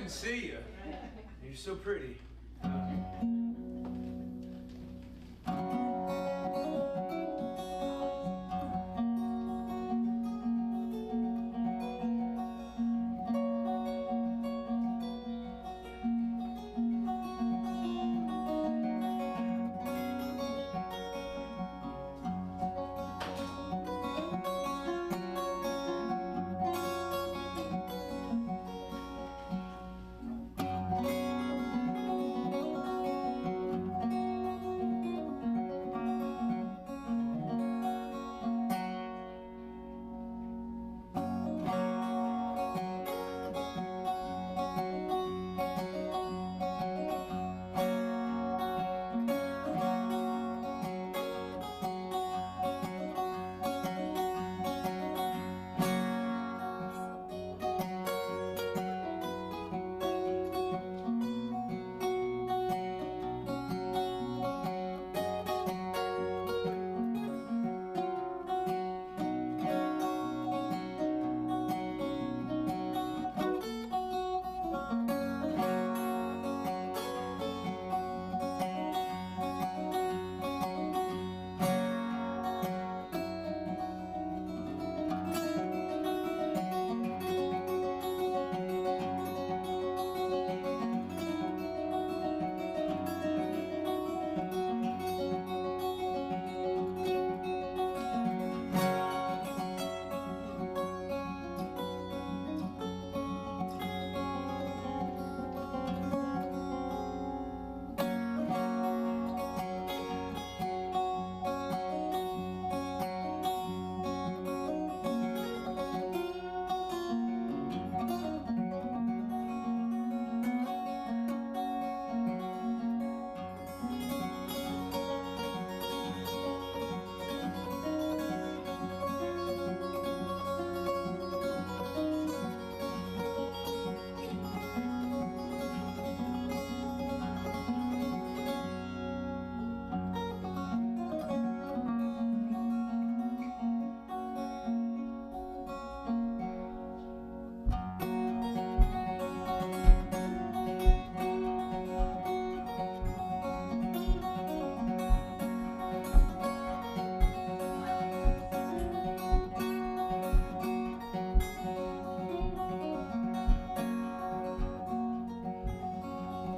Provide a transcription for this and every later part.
couldn't see you. You're so pretty.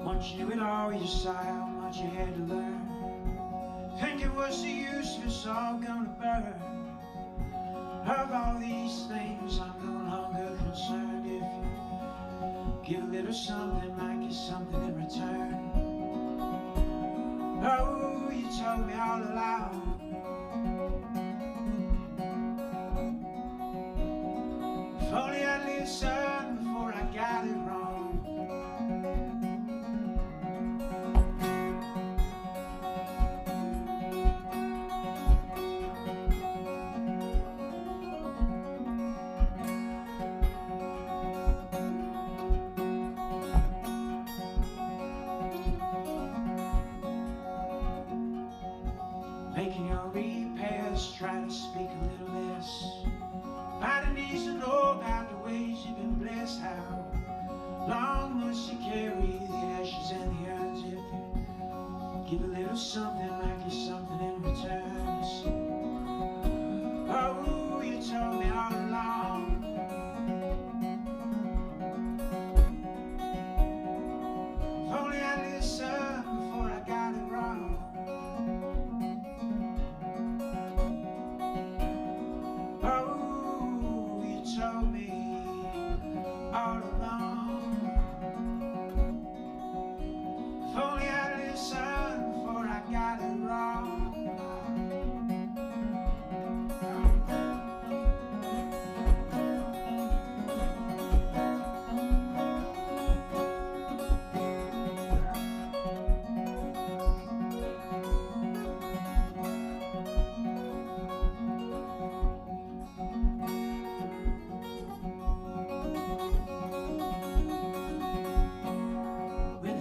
Once you knew it all, you saw how much you had to learn. Think it was the use, it's all gonna burn. Of all these things, I'm no longer concerned. If you give a little something, might get something in return. Oh, you told me all along. If only I'd listened before I got it wrong. Making your repairs, try to speak a little less. Finding needs to know about the ways you've been blessed. How long must you carry the ashes and the urns? If you give a little something, might get something in return. Oh, you told me all along. If only I listened before I got it wrong. Oh, you told me all along. If only I listened before I got it wrong.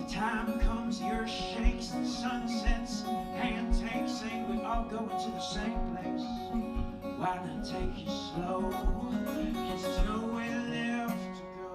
Time comes, the earth shakes, the sun sets, hand takes, say we all going to the same place. Why not take it slow? Guess there's nowhere left to go.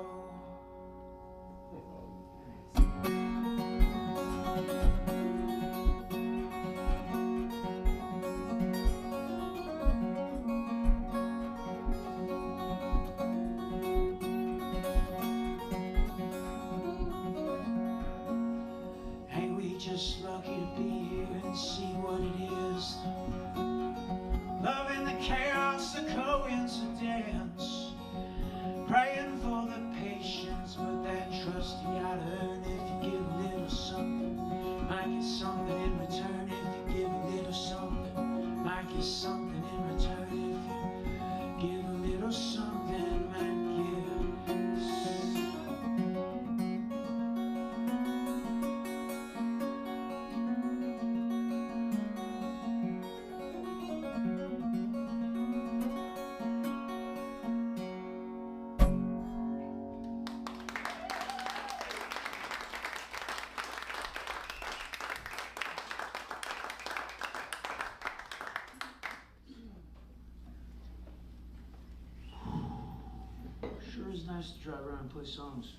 nice to drive around and play songs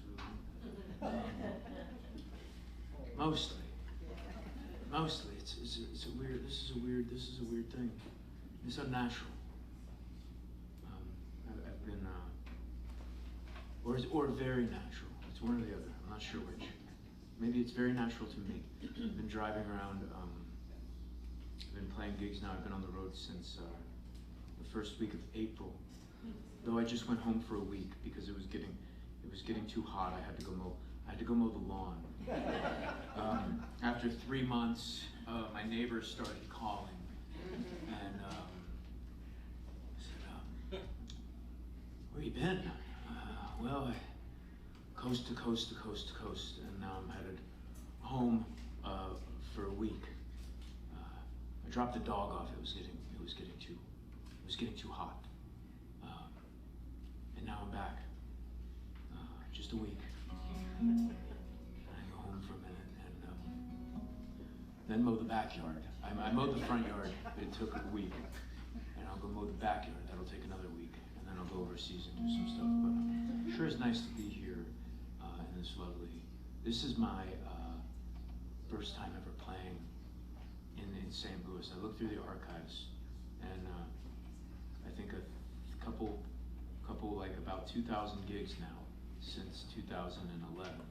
for mostly. Mostly, it's a weird. This is a weird thing. It's unnatural. I've been, or very natural. It's one or the other. I'm not sure which. Maybe it's very natural to me. I've been driving around. I've been playing gigs now. I've been on the road since the first week of April. Though I just went home for a week because it was getting too hot. I had to go mow the lawn. After 3 months, my neighbors started calling, and I said, "Where you been?" Well, coast to coast to coast to coast, and now I'm headed home for a week. I dropped the dog off. It was getting too hot, and now I'm back. Just a week. And I go home for a minute and then mow the backyard. I mowed the front yard, but it took a week. And I'll go mow the backyard. That'll take another week. And then I'll go overseas and do some stuff. But sure it's nice to be here in this lovely. This is my first time ever playing in St. Louis. I looked through the archives, and I think a couple like about 2,000 gigs now since 2011,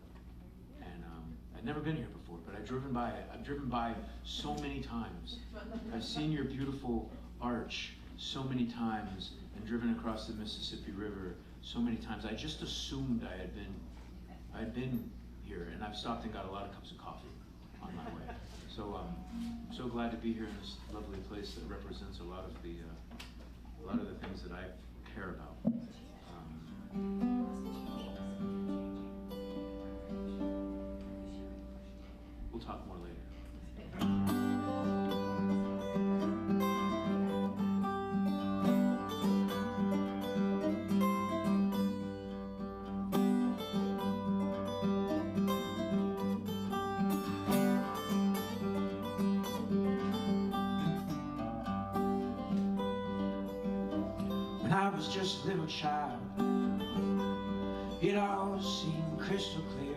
and I'd never been here before, but I've driven by so many times. I've seen your beautiful arch so many times, and driven across the Mississippi River so many times. I just assumed I had been here, and I've stopped and got a lot of cups of coffee on my way. So I'm so glad to be here in this lovely place that represents a lot of the things that I care about. We'll talk more later. When I was just a little child, it all seemed crystal clear.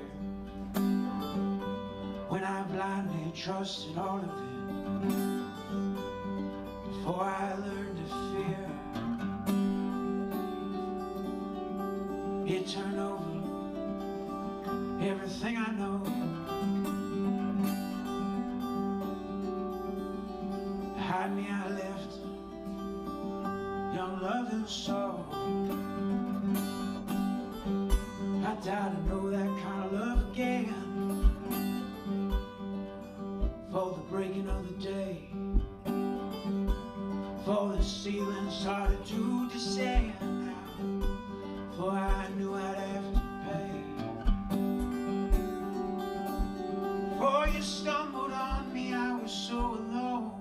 When I blindly trusted all of it, before I learned to fear, it turned over everything I know. Behind me I left young love and sorrow. I doubt I know that kind of love again. For the breaking of the day, for the ceiling started to descend now, for I knew I'd have to pay. For you stumbled on me, I was so alone.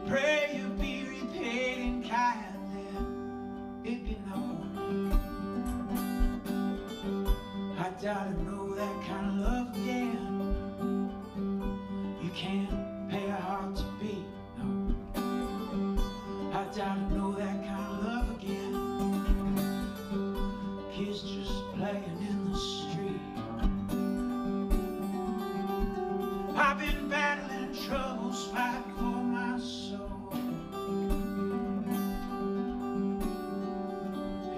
Pray you be repaid in kind, then it be known. I doubt I know that kind of love again. You can't pay a heart to beat, no. I doubt I know that kind of love again. Kids just playing in the street. I've been battling troubles, fighting for my soul.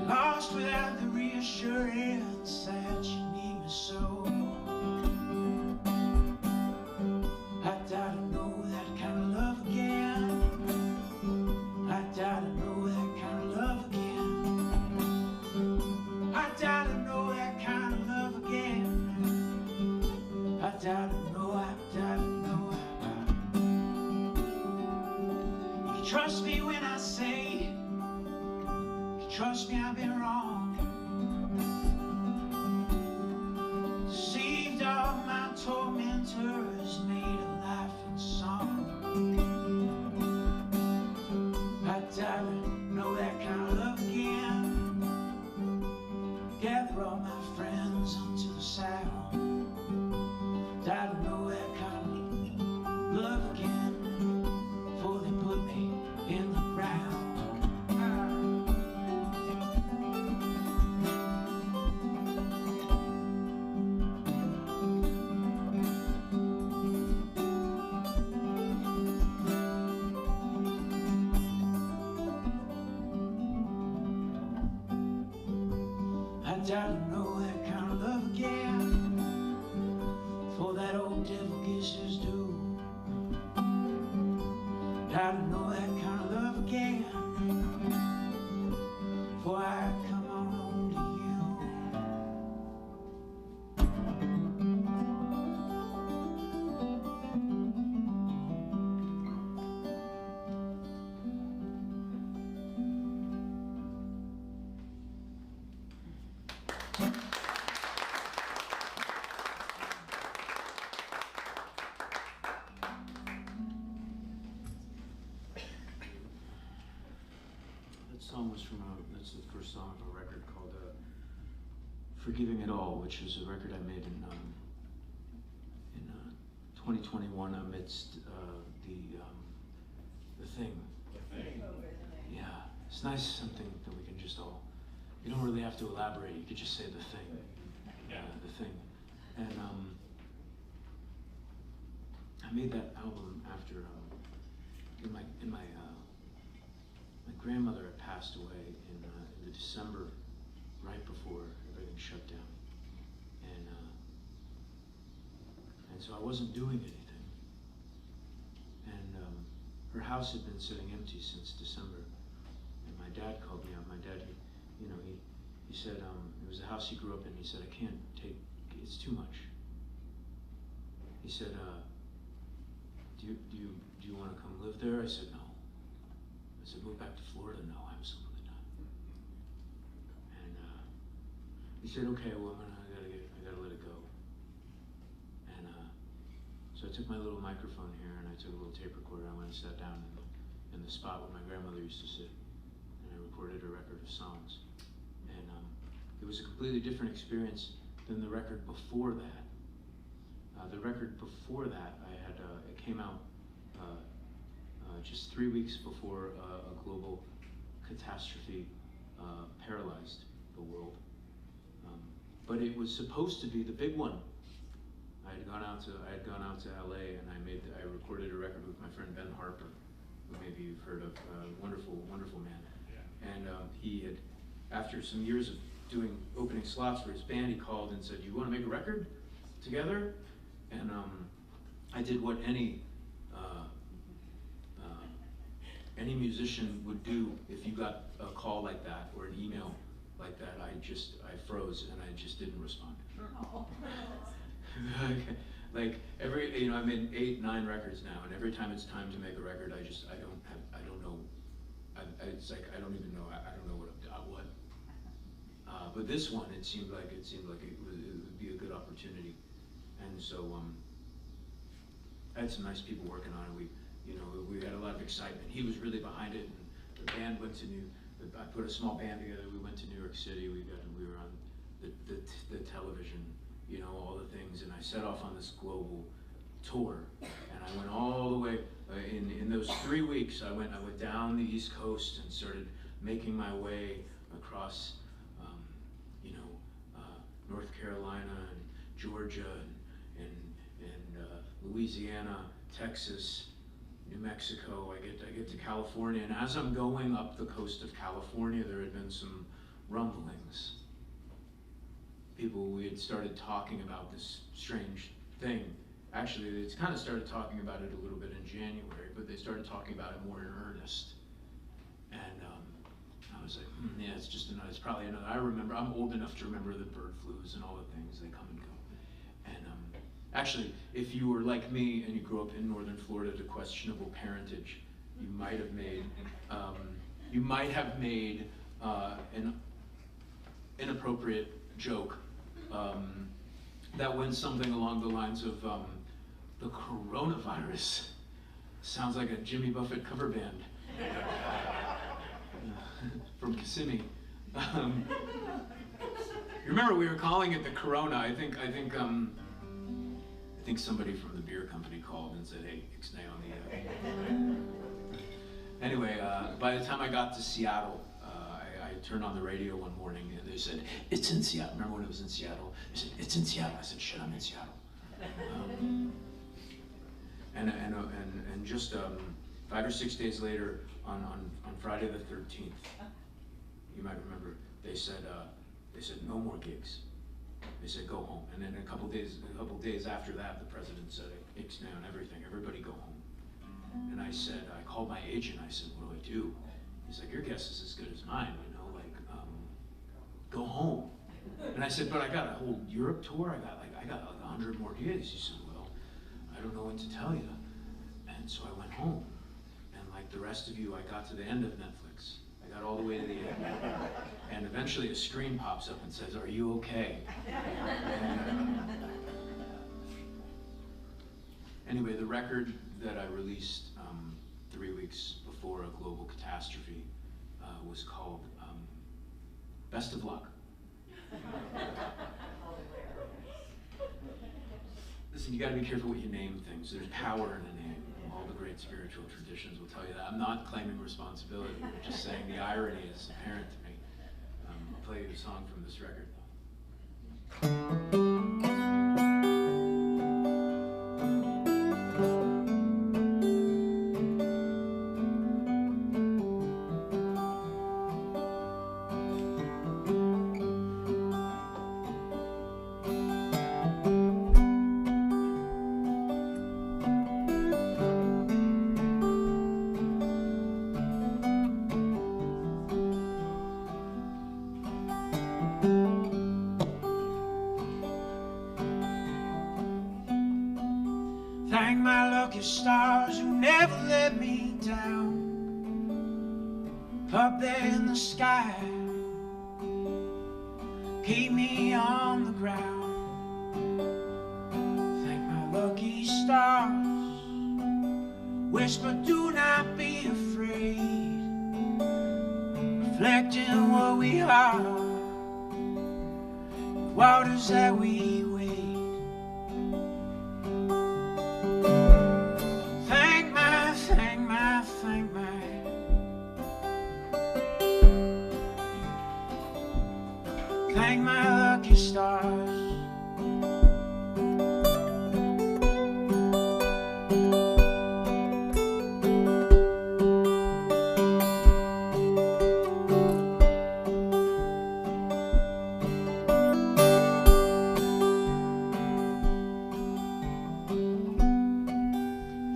Lost without the reassurance that you need me so. I doubt I know that kind of love again. I doubt I know that kind of love again. I doubt I know that kind of love again. I doubt I know, I doubt I know, You can trust me when I say, you can trust me, I've been wrong. Deceived all my tormentors, made a laughing song. I doubt I know that kind of love again. Gather all my friends onto the saddle. Doubt I know that kind of love again. Before they put me in the ground. Doubt I know that kind of love again, for that old devil gets his due. Doubt I know that kind of love again, for I come on home to you. That song was from that's the first song of a record called Forgiving It All, which is a record I made in 2021 amidst the thing. Yeah, it's nice, something that we can just all, you don't really have to elaborate, you could just say the thing. The thing. And I made that album after my grandmother had passed away in the December, right before everything shut down, and so I wasn't doing anything, and her house had been sitting empty since December, and my dad called me up. My dad, he said it was the house he grew up in. He said, I can't take, it's too much. He said, do you want to come live there? I said, no. I said, move back to Florida? No, absolutely not. And he said, okay, well, I gotta let it go. And so I took my little microphone here and I took a little tape recorder. I went and sat down in the spot where my grandmother used to sit, and I recorded a record of songs. And it was a completely different experience than the record before that. The record before that, it came out just 3 weeks before a global catastrophe paralyzed the world. But it was supposed to be the big one. I had gone out to LA and I recorded a record with my friend Ben Harper, who maybe you've heard of, wonderful man. Yeah. And he had, after some years of doing opening slots for his band, he called and said, "You want to make a record together?" And I did what any musician would do if you got a call like that or an email like that. I froze and I just didn't respond. Like I made 8, 9 records now, and every time it's time to make a record, I don't know. It's like I don't even know. I don't know what. But this one, it seemed like it would be a good opportunity, and so I had some nice people working on it. We had a lot of excitement. He was really behind it, and the band went to I put a small band together. We went to New York City. We were on the television, all the things, and I set off on this global tour, and I went all the way in those 3 weeks. I went down the East Coast and started making my way across, North Carolina and Georgia and Louisiana, Texas, New Mexico. I get to California, and as I'm going up the coast of California, there had been some rumblings. We had started talking about this strange thing. Actually, they kind of started talking about it a little bit in January, but they started talking about it more in earnest. And I was like, yeah, it's probably another. I remember, I'm old enough to remember the bird flus and all the things, they come and go. And actually, if you were like me and you grew up in northern Florida to questionable parentage, you might have made an inappropriate joke that went something along the lines of the coronavirus sounds like a Jimmy Buffett cover band from Kissimmee. You remember we were calling it the Corona. I think somebody from the beer company called and said, "Hey, ixnay on the." Anyway, by the time I got to Seattle, I turned on the radio one morning and they said, "It's in Seattle." Remember when it was in Seattle? They said, "It's in Seattle." I said, "Shit, I'm in Seattle." And just 5 or 6 days later, on Friday the 13th, you might remember, they said They said, no more gigs. They said, go home. And then a couple days after that, the president said, ixed down everything, everybody go home. And I said, I called my agent, I said, what do I do? He's like, your guess is as good as mine, you know, like, go home. And I said, but I got a whole Europe tour, I got like 100 more gigs. He said, well, I don't know what to tell you. And so I went home. And like the rest of you, I got to the end of Netflix. I got all the way to the end. And eventually a screen pops up and says, are you okay? Anyway, the record that I released 3 weeks before a global catastrophe was called Best of Luck. Listen, you got to be careful what you name things. There's power in a name. All the great spiritual traditions will tell you that. I'm not claiming responsibility. I'm just saying the irony is apparent to me. I'll play you a song from this record, though. Thank my lucky stars who never let me down. Up there in the sky, keep me on the ground. Thank my lucky stars, whisper, do not be afraid. Reflecting what we are, waters that we wade. Thank my lucky stars.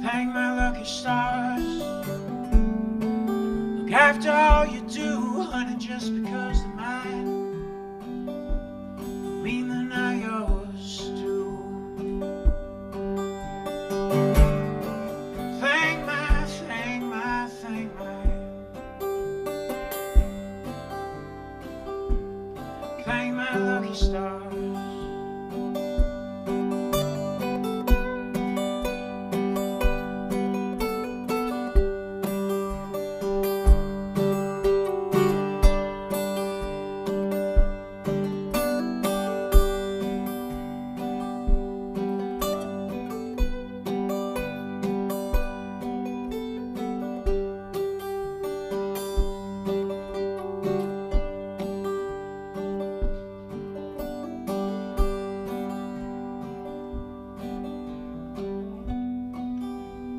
Thank my lucky stars. Look after all you do, honey, just because they're mine. Mean they're not yours too. Thank my lucky stars.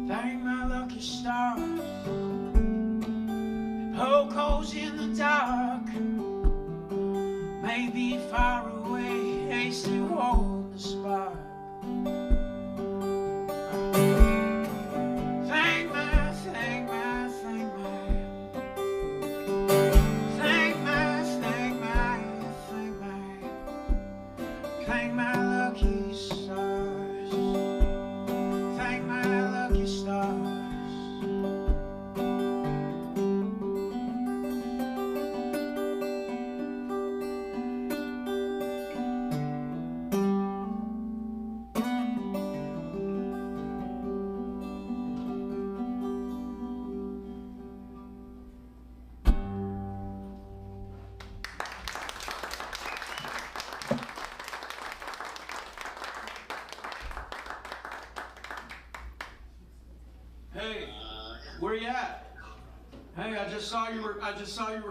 Thank my lucky stars. They poke holes in the dark, maybe far away, they still hold the spark. Thank my lucky stars. Thank my lucky stars. Hey, where you at? Hey, I just saw you were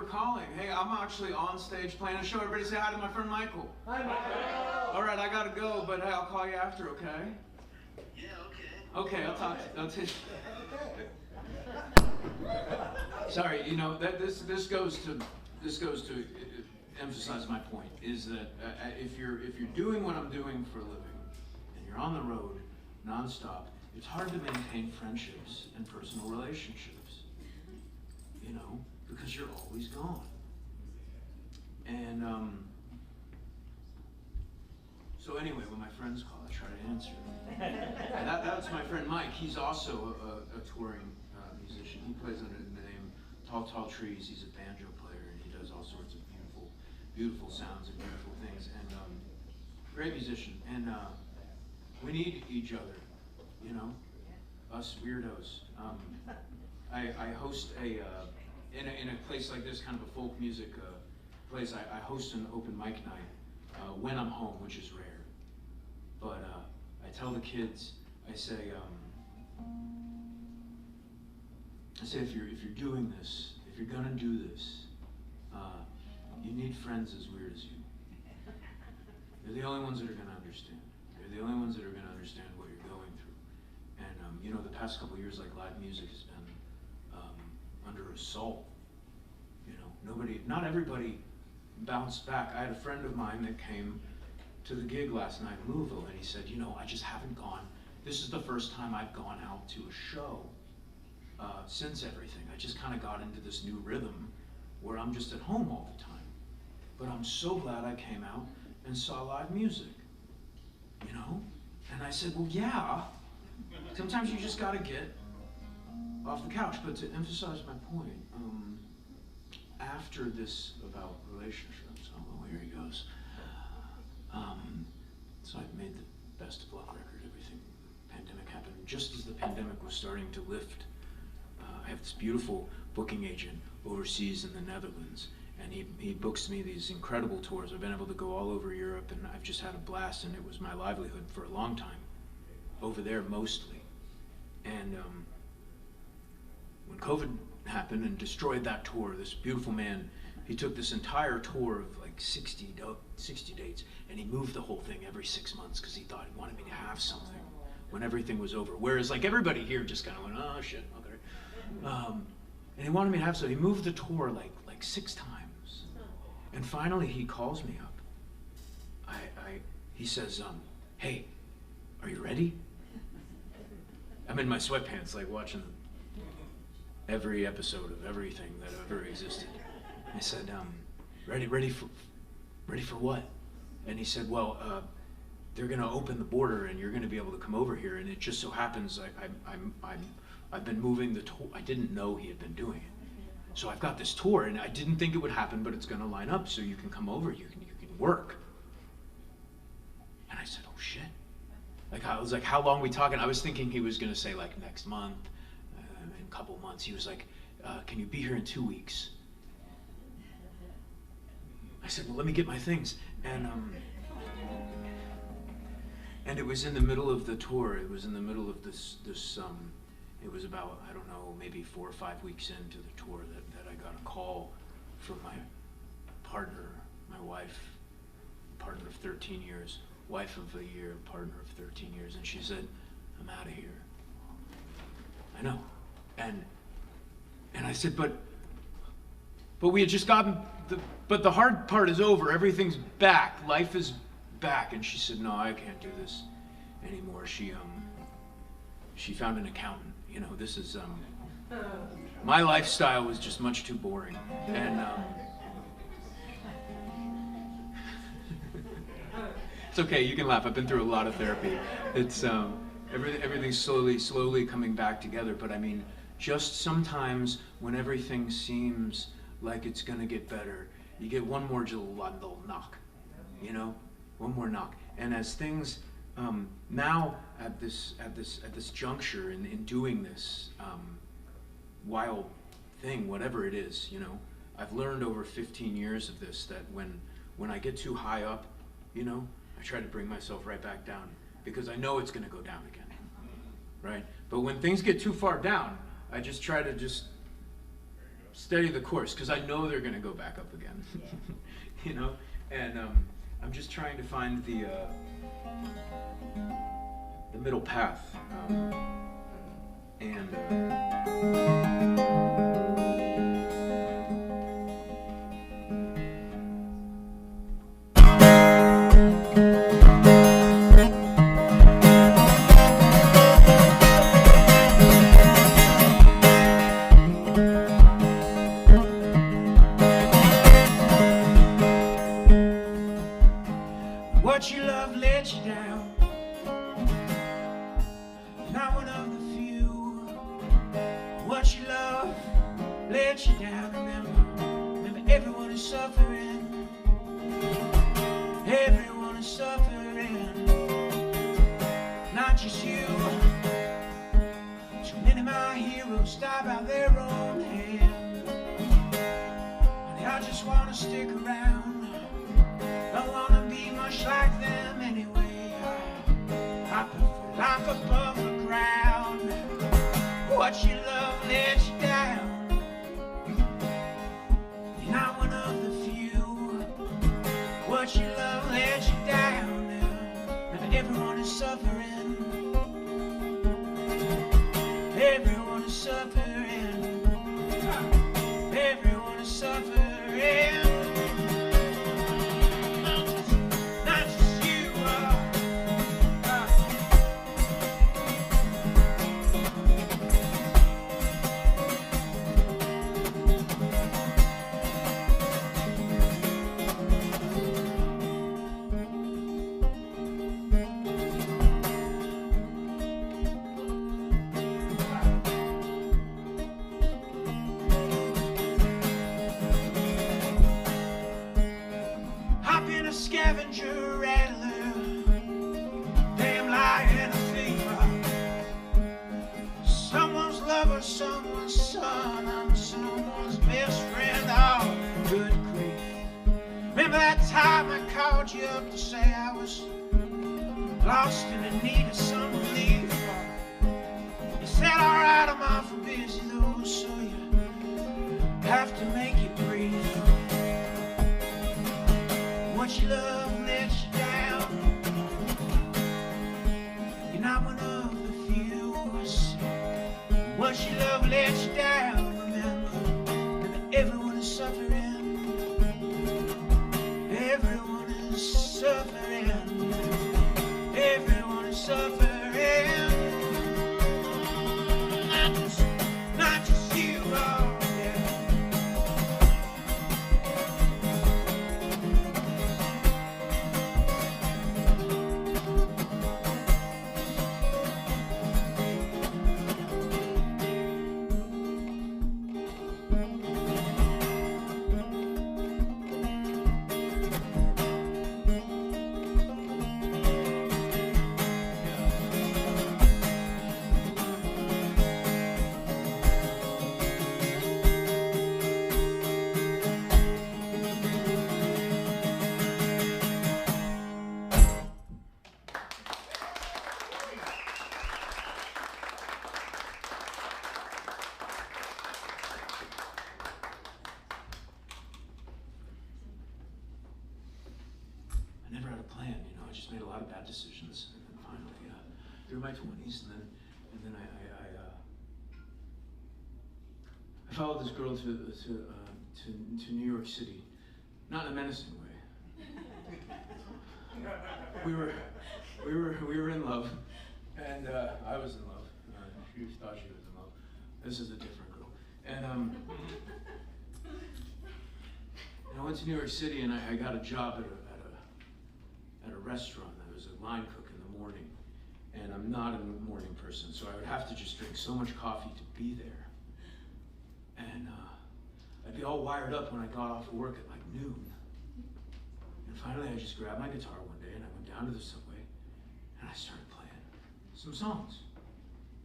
calling. Hey, I'm actually on stage playing a show. Everybody say hi to my friend Michael. Hi, Michael. All right, I gotta go, but hey, I'll call you after, okay? Yeah, okay. Okay, I'll talk to you. Sorry, you know that this goes to emphasize my point, is that if you're doing what I'm doing for a living, and you're on the road nonstop, it's hard to maintain friendships and personal relationships, you know, because you're always gone. And so anyway, when my friends call, I try to answer. And that's my friend Mike. He's also a touring musician. He plays under the name Tall Tall Trees. He's a banjo player, and he does all sorts of beautiful sounds and beautiful things. And great musician. And we need each other, you know, us weirdos. I host in a place like this, kind of a folk music place. I host an open mic night when I'm home, which is rare. But I tell the kids, I say if you're doing this, if you're gonna do this, you need friends as weird as you. They're the only ones that are gonna understand. They're the only ones that are gonna understand what you're going through. And you know, the past couple of years, like, live music has been under assault. You know, not everybody bounced back. I had a friend of mine that came to the gig last night in Louisville, and he said, you know, I just haven't gone. This is the first time I've gone out to a show since everything. I just kind of got into this new rhythm where I'm just at home all the time. But I'm so glad I came out and saw live music, you know? And I said, well, yeah, sometimes you just got to get off the couch. But to emphasize my point, after this about relationships, oh, here he goes. So I've made the best of luck record. Everything, pandemic happened just as the pandemic was starting to lift. I have this beautiful booking agent overseas in the Netherlands, and he books me these incredible tours. I've been able to go all over Europe, and I've just had a blast, and it was my livelihood for a long time, over there mostly. And when COVID happened and destroyed that tour, this beautiful man, he took this entire tour of like 60 dates, and he moved the whole thing every 6 months because he thought he wanted me to have something when everything was over. Whereas like everybody here just kind of went, oh shit, okay. And he wanted me to have something. He moved the tour like 6 times. And finally he calls me up. He says, hey, are you ready? I'm in my sweatpants, like watching every episode of everything that ever existed. I said, ready for what? And he said, well, they're going to open the border and you're going to be able to come over here. And it just so happens I've been moving the tour. I didn't know he had been doing it. So I've got this tour, and I didn't think it would happen, but it's going to line up so you can come over. You can work. And I said, oh shit. Like, I was like, how long are we talking? I was thinking he was going to say like next month, in a couple months. He was like, can you be here in 2 weeks? I said, well, let me get my things. And it was in the middle of the tour. It was in the middle of this it was about, I don't know, maybe 4 or 5 weeks into the tour that I got a call from my partner, my wife, partner of 13 years, wife of a year, partner of 13 years, and she said, I'm out of here. I know. And I said, but we had just gotten, but the hard part is over, everything's back, life is back. And she said, no, I can't do this anymore. She found an accountant. You know, this is, my lifestyle was just much too boring. And it's okay, you can laugh. I've been through a lot of therapy. It's, everything's slowly coming back together. But I mean, just sometimes when everything seems like it's gonna get better, you get one more little knock, you know, one more knock. And as things, now at this juncture in doing this wild thing, whatever it is, you know, I've learned over 15 years of this that when I get too high up, you know, I try to bring myself right back down because I know it's going to go down again, right? But when things get too far down, I just try to just steady the course because I know they're going to go back up again, you know, and I'm just trying to find the middle path, and What you love let you down. You're not one of the few. What you love let you down. Remember everyone is suffering. Everyone is suffering. Not just you. Too many of my heroes die by their own hand. Honey, I just wanna stick around. Don't wanna be much like them anyway. I prefer life above the ground. What you love let you down. You're not one of the few. What you love let you down. Remember everyone is suffering. Everyone is suffering. Everyone is suffering. Scavenger, rattler, damn lie and a thief. Someone's lover, someone's son, I'm someone's best friend. Oh, good grief. Remember that time I called you up to say I was lost and in need of some relief? You said, alright, I'm awful busy though, so you have to make it brief. What you love lets you down. You're not one of the few. What you love lets you down. Remember everyone is suffering. Everyone is suffering. Everyone is suffering. Not just you, oh yeah. Made a lot of bad decisions, and then finally, through my 20s, and then I followed this girl to New York City, not in a menacing way. We were in love, and I was in love. She thought she was in love. This is a different girl, and I went to New York City, and I got a job at a restaurant. I was a line cook in the morning, and I'm not a morning person, so I would have to just drink so much coffee to be there. And I'd be all wired up when I got off of work at like noon. And finally I just grabbed my guitar one day and I went down to the subway and I started playing some songs.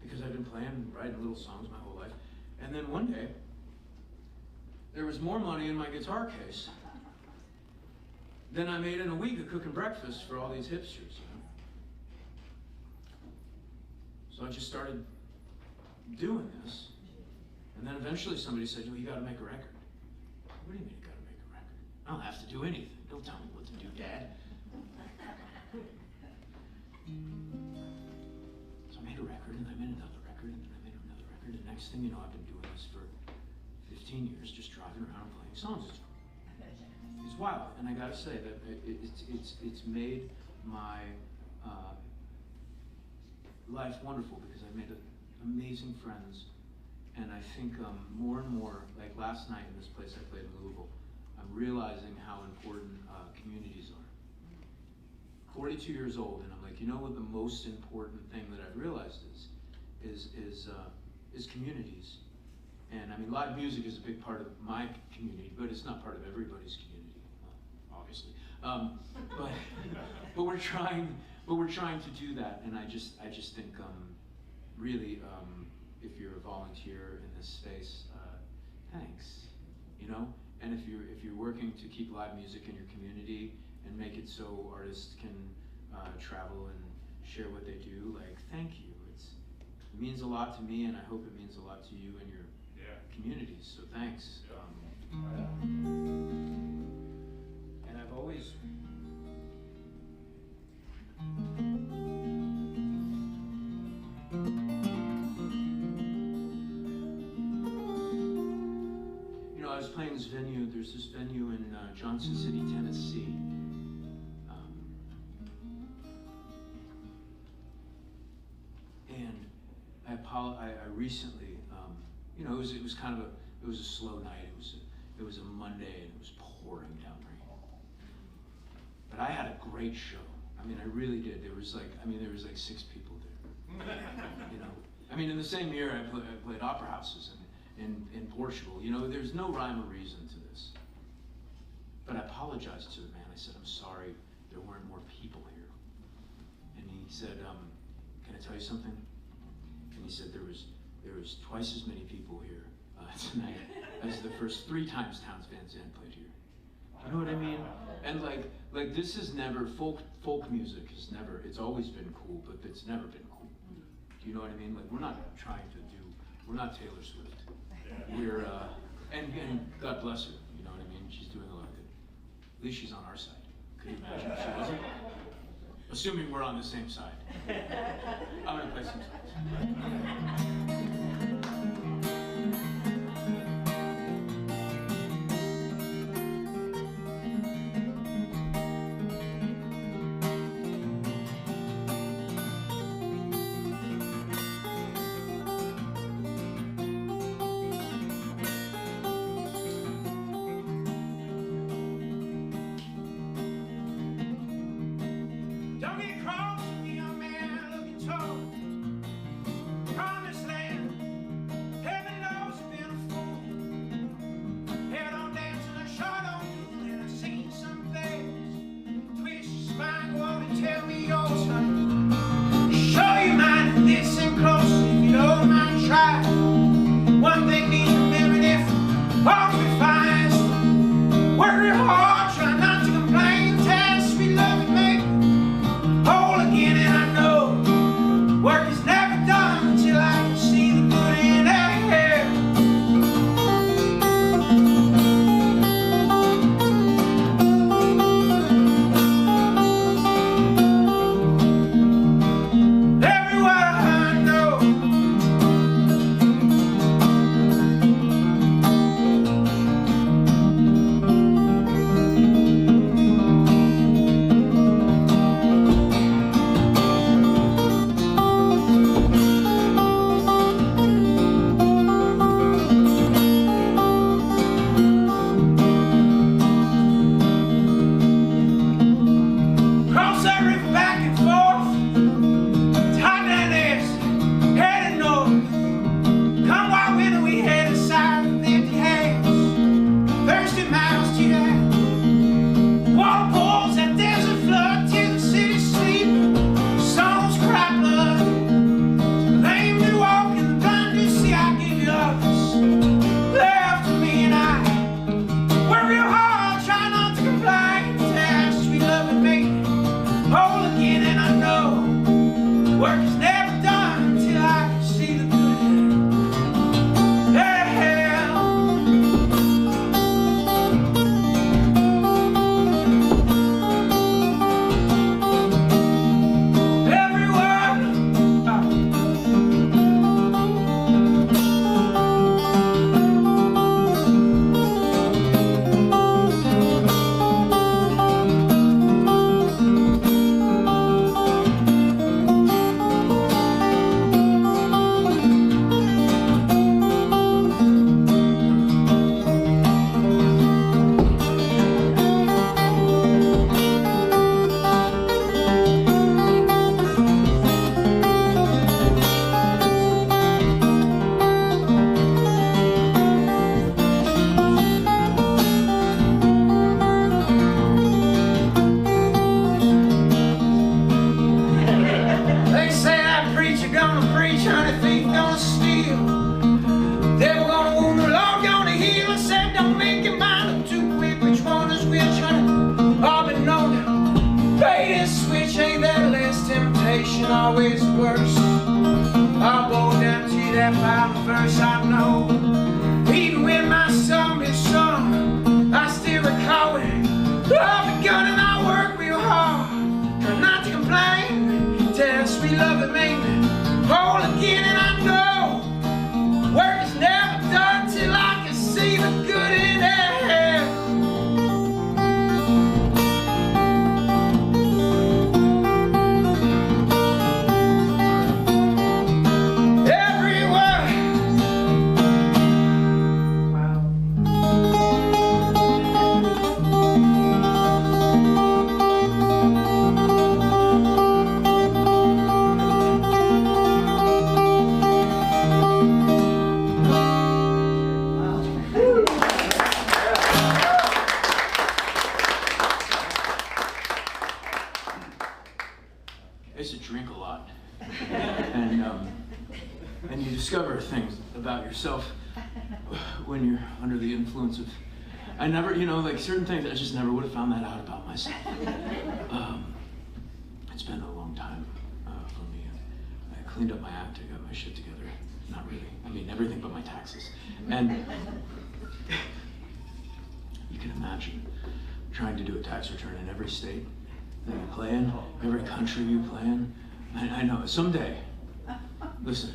Because I've been playing and writing little songs my whole life. And then one day, there was more money in my guitar case than I made in a week of cooking breakfast for all these hipsters. So I just started doing this. And then eventually somebody said, well, you gotta make a record. What do you mean you gotta make a record? I don't have to do anything. Don't tell me what to do, Dad. So I made a record, and I made another record, and then I made another record. And next thing you know, I've been doing this for 15 years, just driving around playing songs. It's wild, and I gotta say that it's made my life wonderful because I made amazing friends, and I think more and more, like last night in this place I played in Louisville, I'm realizing how important communities are. 42 years old, and I'm like, you know what the most important thing that I've realized is communities. And I mean, live music is a big part of my community, but it's not part of everybody's community, obviously. But we're trying to do that, and I just think really, if you're a volunteer in this space, thanks, you know. And if you're working to keep live music in your community and make it so artists can travel and share what they do, like, thank you. It means a lot to me, and I hope it means a lot to you and your communities. So thanks. And I've always. You know, I was playing this venue. There's this venue in Johnson City, Tennessee. And I recently, you know, it was kind of a slow night. It was a Monday, and it was pouring down rain. But I had a great show. I mean, I really did. There was like 6 people there. You know, I mean, in the same year I played opera houses in Portugal. You know, there's no rhyme or reason to this. But I apologized to the man. I said, I'm sorry, there weren't more people here. And he said, can I tell you something? And he said there was twice as many people here tonight as the first 3 times Townes Van Zandt played here. You know what I mean? And like this is never folk music is never. It's always been cool, but it's never been cool. Do you know what I mean? Like we're not Taylor Swift. We're and God bless her. You know what I mean? She's doing a lot of good. At least she's on our side. Could you imagine if she wasn't? Assuming we're on the same side. I'm gonna play some songs. Don't get cross with me, young man, looking tall. Promised land, heaven knows I've been a fool. Head on dancing, a shot on you, and I've seen some things. Twist your spine, go on and tell me yours, honey. Show you mine and listen close, if you don't mind, try. One thing needs remembering, if all we find, work real hard, try not to complain, test sweet love and make whole again, and I know work is never done until I can see the good in it. Everywhere I know, cross that river back and forth. It's hot down there, headed north. Come while winter, we headed south with empty hands. Thirsty miles to that waterfalls, that desert flood till the city sleep. Songs cry blood. Lame to walk in the blind to see. I give you all this left to me, and I work real hard, try not to complain. Test sweet love and make whole again, and I know work is never done until I can see the good in it. Everywhere. bitch, ain't that last temptation always worse? I'll bow down to that final verse. I know, even when my song is sung, I still recall it. I've begun and I work real hard, try not to complain. Tell sweet love that made me whole again, and I know work is never done till I can see the good in it. I used to drink a lot, and you discover things about yourself when you're under the influence of. I never, like certain things, I just never would have found that out about myself. It's been a long time for me. I cleaned up my act. I got my shit together. Not really. I mean, everything but my taxes. And you can imagine trying to do a tax return in every state that you play in, every country you play in. I know, someday, listen,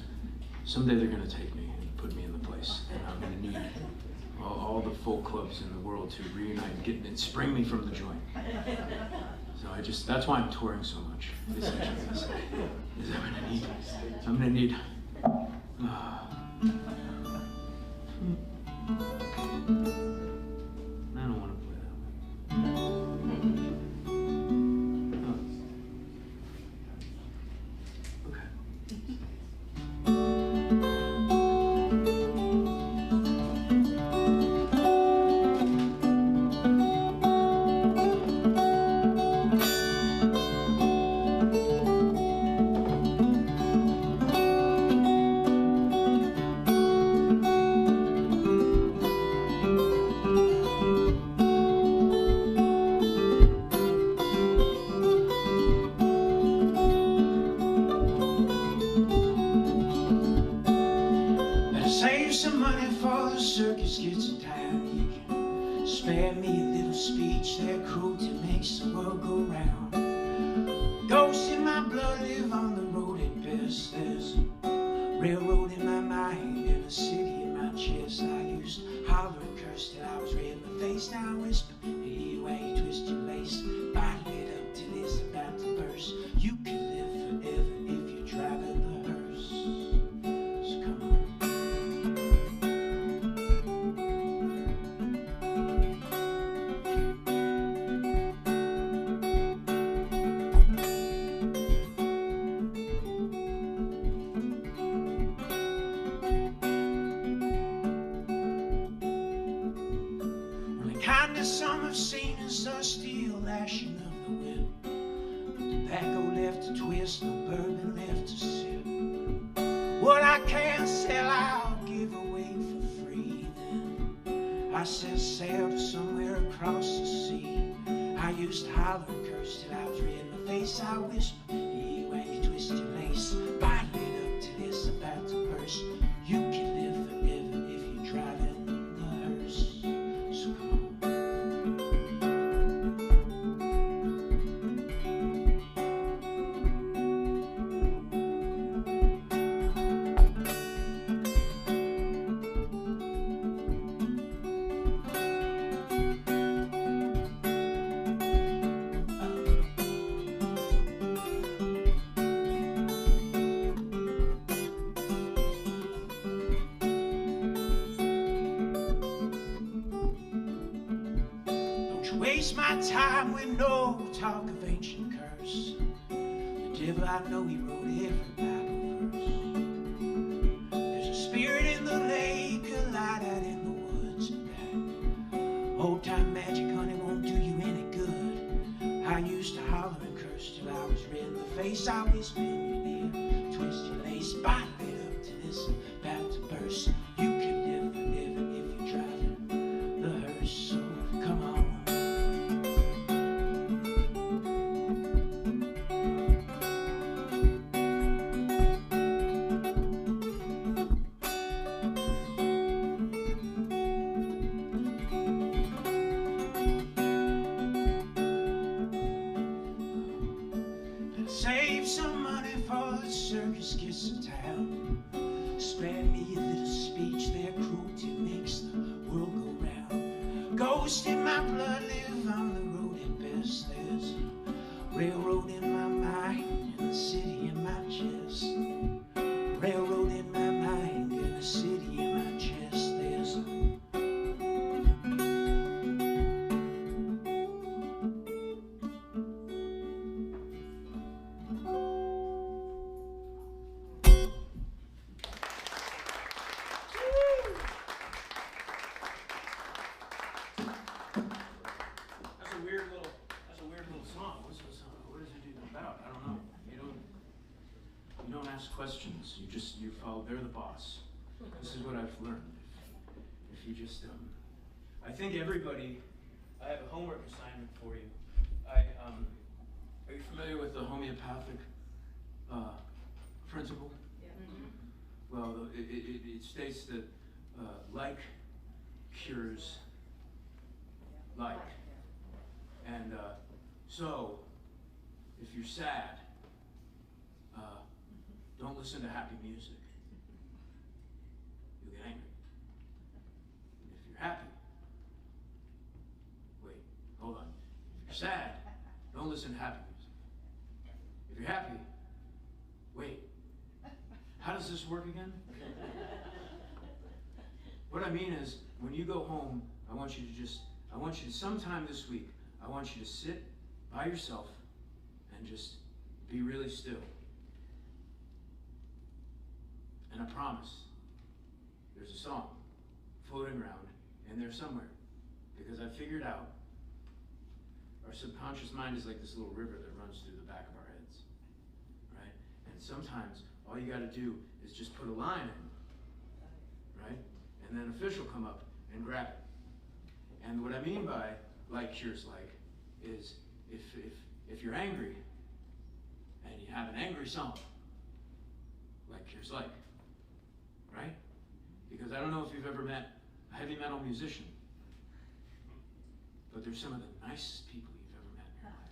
someday they're gonna take me and put me in the place, and I'm gonna need all the folk clubs in the world to reunite and spring me from the joint. So that's why I'm touring so much. Essentially, is I'm gonna need. I don't want to play that one. Okay. Save some money for the circus gets in town. You can spare me a little speech. That cruelty makes the world go round. Ghosts in my blood live on the road at best. There's a railroad in my mind and a city in my chest. I used to holler and curse till I was red in the face. Now I whisper, hey, why you twist your lace? Bottle it up till it's about to burst. You can live forever if you're driving the hearse. So come on. Kindness some have seen is the steel lashing of the whip. Tobacco left to twist, no bourbon left to sip. What I can't sell, I'll give away for free. Then I set sail to somewhere across the sea. I used to holler and curse till I was red in the face. I whisper, hey, why you twist your lace? Bottle it up till it's about to burst. You can live forever if you're driving the hearse. So come on. Waste my time with no talk of ancient curse. The devil, I know he wrote every Bible verse. There's a spirit in the lake, a light out in the woods, and that old time magic, honey, won't do you any good. I used to holler and curse till I was red in the face. I whisper in your ear, twist your lace, bottle it up till it's about to burst. You can live forever if you're driving the hearse. So come on. Save some money for the circus gets to town. Spare me a little speech, their cruelty makes the world go round. Ghost in my blood, live on the road at best. There's a railroad in my mind and a city in my chest. Railroad in my mind and a city in my chest. There's a That's a weird little song. What is it even about? I don't know. You don't ask questions. You follow. They're the boss. This is what I've learned. If you just, I think everybody. I have a homework assignment for you. Are you familiar with the homeopathic principle? Yeah. Well, it states that like cures like. And so, if you're sad, don't listen to happy music. You'll get angry. And if you're happy, wait, hold on. If you're sad, don't listen to happy music. If you're happy, wait. How does this work again? What I mean is, when you go home, I want you to sometime this week, I want you to sit by yourself and just be really still. And I promise, there's a song floating around in there somewhere. Because I figured out our subconscious mind is like this little river that runs through the back of our heads. Right? And sometimes all you got to do is just put a line in. Right? And then a fish will come up and grab it. And what I mean by like cures like is if you're angry and you have an angry song, like cures like, right? Because I don't know if you've ever met a heavy metal musician, but they're some of the nicest people you've ever met in your life.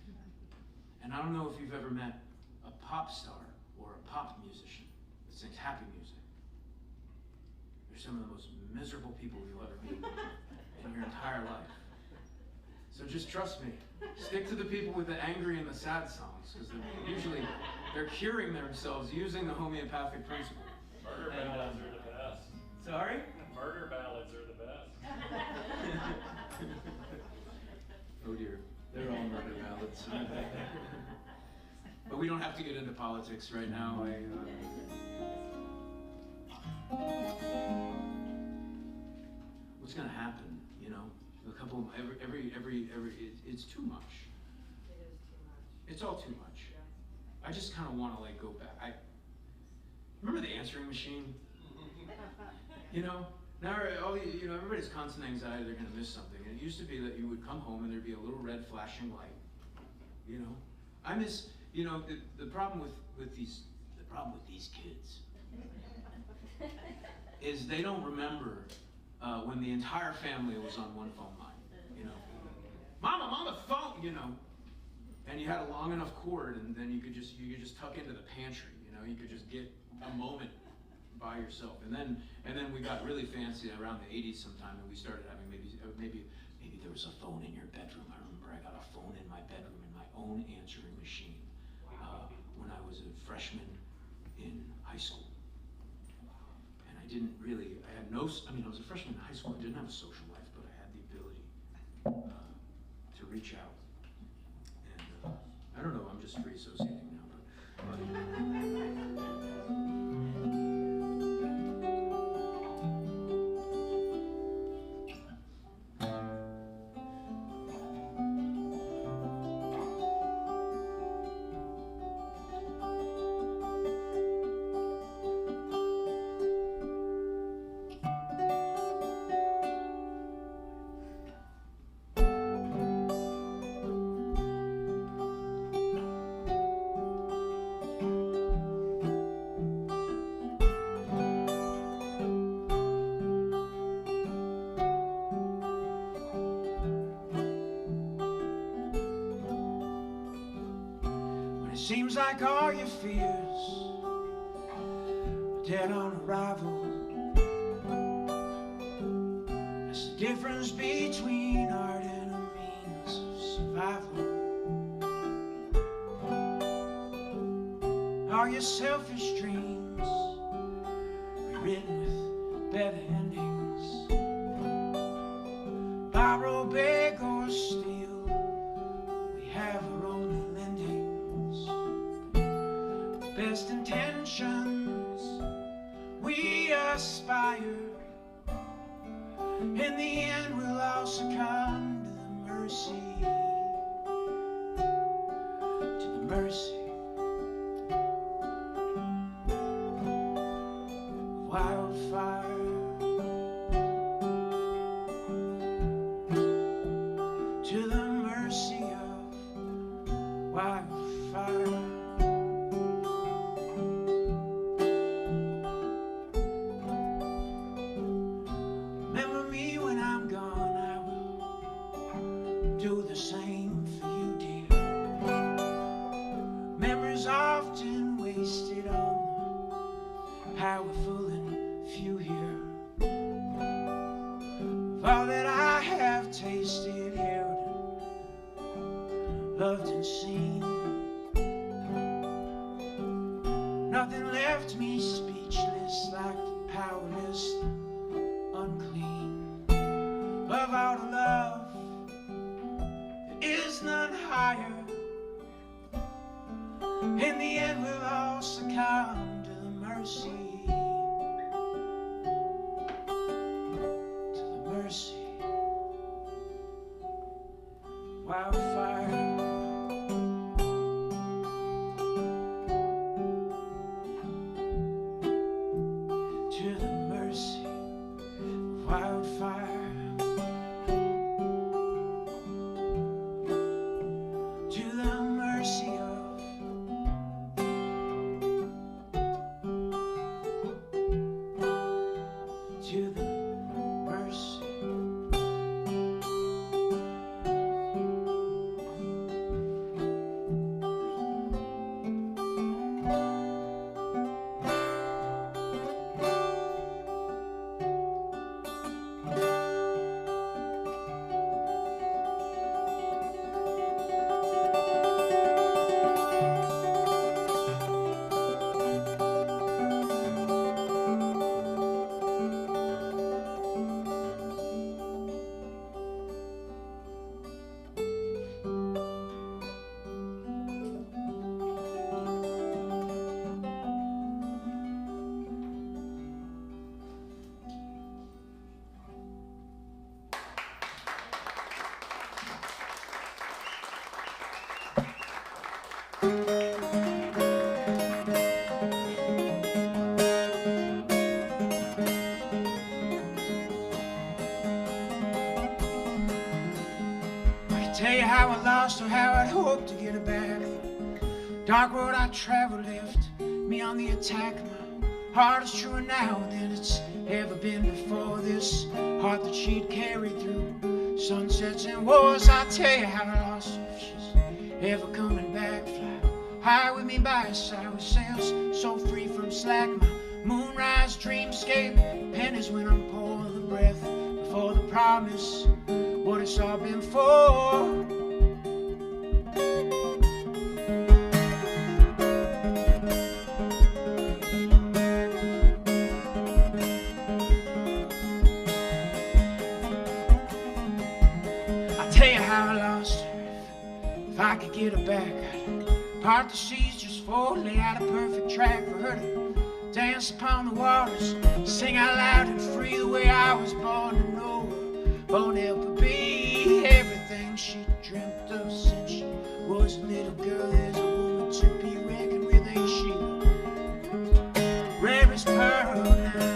And I don't know if you've ever met a pop star or a pop musician that sings happy music. They're some of the most miserable people you'll ever meet in your entire life. So just trust me. Stick to the people with the angry and the sad songs, because they're curing themselves using the homeopathic principle. Murder ballads are the best. Sorry? Murder ballads are the best. Oh dear, they're all murder ballads. But we don't have to get into politics right now. What's going to happen? You know, a couple it's too much. It is too much. It's all too much. Yeah. I just kind of want to like go back. I remember the answering machine. You know, now everybody's constant anxiety they're going to miss something. And it used to be that you would come home and there'd be a little red flashing light. You know, I miss. You know, the problem with these kids is they don't remember when the entire family was on one phone line. You know, Mom, I'm on the phone. You know, and you had a long enough cord, and then you could just tuck into the pantry. You know, you could just get a moment by yourself. And then we got really fancy around the 80s sometime, and we started having maybe there was a phone in your bedroom. I remember I got a phone in my bedroom in my own answering machine when I was a freshman in high school. And I was a freshman in high school. I didn't have a social life, but I had the ability to reach out. And I don't know, I'm just free associating now. When it seems like all your fears are dead on arrival. That's the difference between art and a means of survival. All your selfish dreams rewritten with better endings. Borrow, beg, or steal, we have our only lendings. Best intentions, we aspire. In the end, we'll all succumb to the mercy, to the mercy. Wildfire, to the mercy of wildfire. Remember me when I'm gone, I will do the same for you, dear. Memories often wasted on the powerful and few here. Of all that I have tasted, held, loved and seen, nothing left me speechless like the powerless, unclean. Of all the love, there is none higher. In the end, we'll all succumb to the mercy. Wildfire, to the mercy of wildfire, to the mercy of to the mercy. Tell you how I lost her, how I'd hoped to get her back. Dark road I traveled left me on the attack. My heart is truer now than it's ever been before. This heart that she'd carried through sunsets and wars. I tell you how I lost her, if she's ever coming back. Fly high with me by her side with sails so free from slack. My moonrise dreamscape pennies when I'm pouring the breath before the promise. What it's all been for. I'll tell you how I lost her. If I could get her back, I'd part the seas just for, lay out a perfect track for her to dance upon the waters, sing out loud and free the way I was born to know. Born to help her be everything she dreamt of since she was a little girl. There's a woman to be reckoned with, ain't she? Rarest pearl now.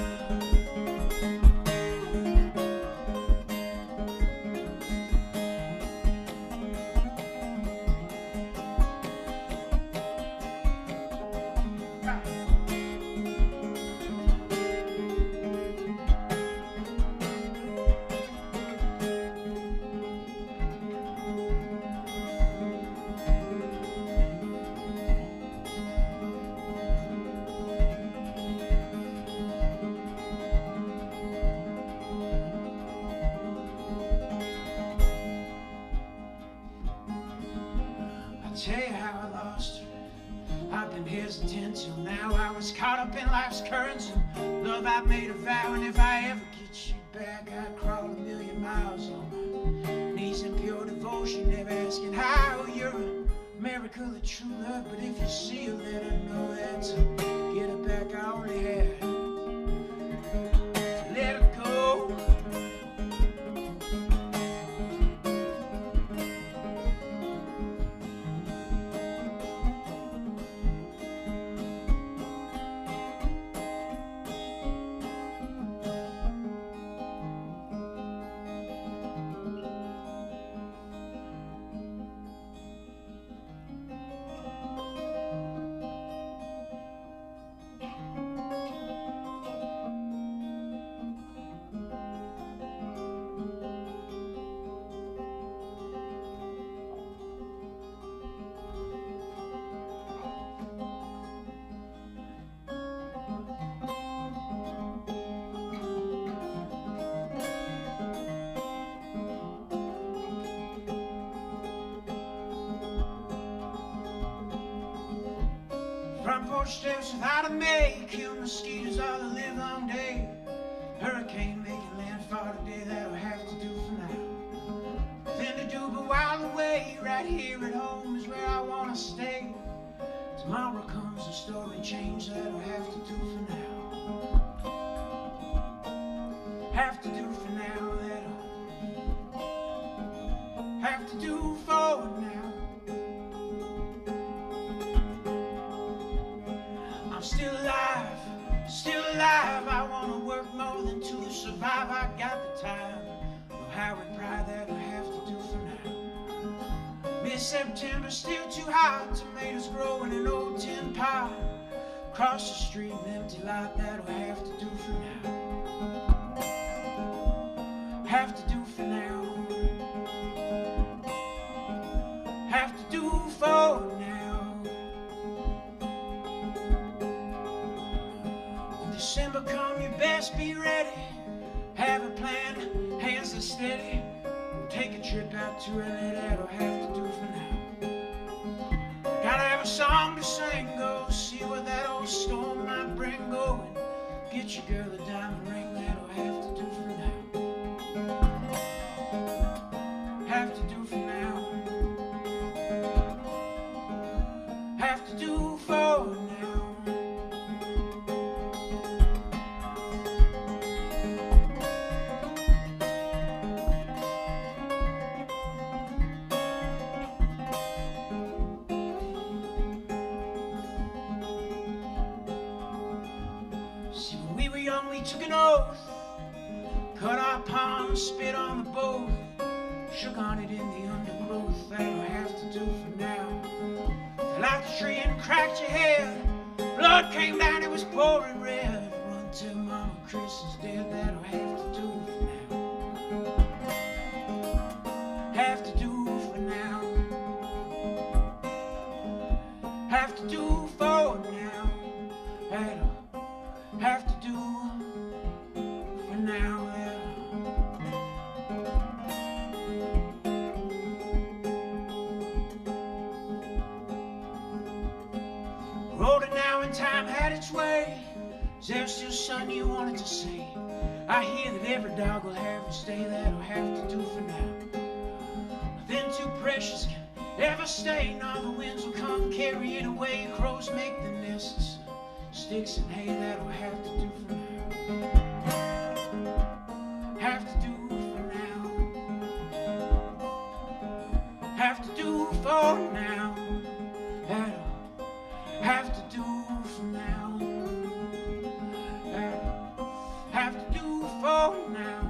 I've been hesitant till now. I was caught up in life's currents and love I made a vow. And if I ever get you back, I'd crawl 1,000,000 miles on my knees in pure devotion, never asking how. You're a miracle of true love, but if you see her, let her know that to get her back I only had to let her go. Front porch steps without a maid, kill mosquitoes all the live long day. Hurricane making landfall today, that'll have to do for now. Nothing to do but while away, right here at home is where I wanna stay. Tomorrow comes a story change, that'll have to do for now. Have to do for now, that'll have to do for now. Still alive, I wanna work more than to survive. I got the time, no highway pride, that'll have to do for now. Mid-September, still too hot, tomatoes grow in an old tin pot. Across the street, an empty lot, that'll have to do for now. Have to do for now. Have to do for now. December come, you best be ready. Have a plan, hands are steady. We'll take a trip out to LA, that'll have to do for now. Gotta have a song to sing, go see what that old storm might bring. Go and get your girl a diamond ring, that'll have to do for now. Have to do for now. Have to do for now. See, when we were young, we took an oath, cut our palms, spit on the boat, shook on it in the undergrowth, that'll have to do for now. Fell out the tree and cracked your head, blood came down, it was pouring red. Run till Mama Chris is dead, that'll have to do for now. Have to do for now. Have to do for now. That'll have to do for now. Older now and time had its way. Is there still something you wanted to say? I hear that every dog will have its day, that'll have to do for now. Nothing too precious can ever stay, nor the winds will come carry it away. Crows make the nests, sticks and hay, that'll have to do for now. Have to do for now. Have to do for now. That'll have to do for now. That'll have to do for now.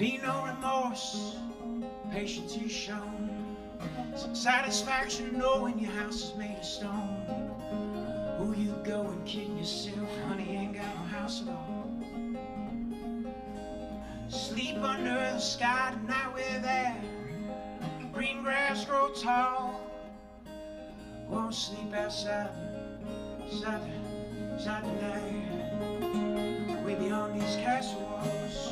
Be no remorse, patience is shown. Some satisfaction in knowing your house is made of stone. Who you go and kidding yourself, honey, ain't got no house at all. Sleep under the sky tonight where that green grass grow tall. Won't sleep outside tonight, way beyond these castle walls.